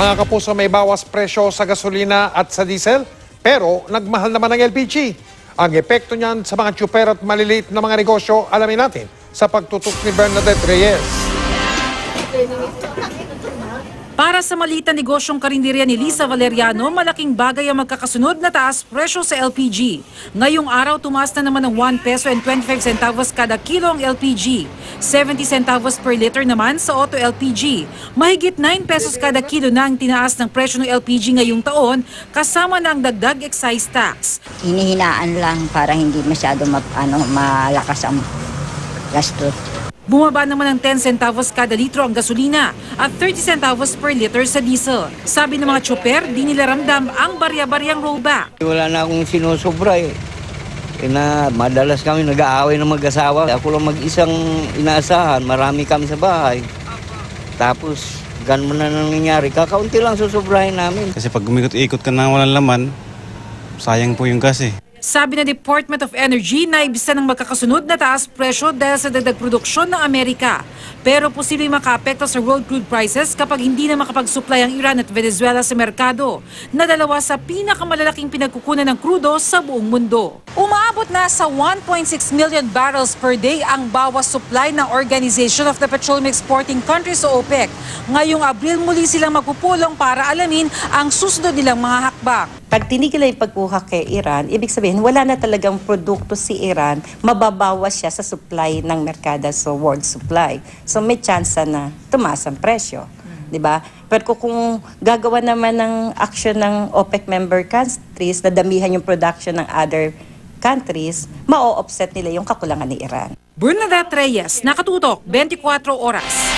Mga kapuso, may bawas presyo sa gasolina at sa diesel, pero nagmahal naman ang LPG. Ang epekto niyan sa mga tsuper at maliliit na mga negosyo, alamin natin sa pagtutok ni Bernadette Reyes. Para sa maliit na negosyong karinderya ni Lisa Valeriano, malaking bagay ang magkakasunod na taas presyo sa LPG. Ngayong araw, tumaas na naman ng 1 peso and 25 centavos kada kilo ang LPG. 70 centavos per liter naman sa auto LPG. Mahigit 9 pesos kada kilo na ang tinaas ng presyo ng LPG ngayong taon, kasama na ang dagdag excise tax. Hinihinaan lang para hindi masyado malakas ang gastos. Bumaba naman ng 10 centavos kada litro ang gasolina at 30 centavos per liter sa diesel. Sabi ng mga tsoper, di nila ramdam ang barya-baryang rollback. Wala na akong sinusobra eh. Madalas kami nag-aaway ng mag-asawa. Ako lang mag-isang inaasahan, marami kami sa bahay. Tapos, ganun na nangyayari. Kakaunti lang susobrahin namin. Kasi pag umikot-ikot ka na walang laman, sayang po yung gas eh. Sabi ng Department of Energy na ibisa ng magkakasunod na taas presyo dahil sa dagdag produksyon ng Amerika. Pero posibleng makaapekto sa world crude prices kapag hindi na makapag-supply ang Iran at Venezuela sa merkado, na dalawa sa pinakamalalaking pinagkukunan ng krudo sa buong mundo. Umaabot na sa 1.6 million barrels per day ang bawas supply ng Organization of the Petroleum Exporting Countries o OPEC. Ngayong Abril muli silang magpupulong para alamin ang susunod nilang mga hakbang. Pag tinigil yung pagkuha kay Iran, ibig sabihin wala na talagang produkto si Iran, mababawas siya sa supply ng merkado sa world supply. So may chance na tumaas ang presyo, 'di ba? Pero kung gagawa naman ng action ng OPEC member countries na damihan yung production ng other countries, ma-offset nila yung kakulangan ni Iran. Bernadette Reyes, Nakatutok, 24 Oras.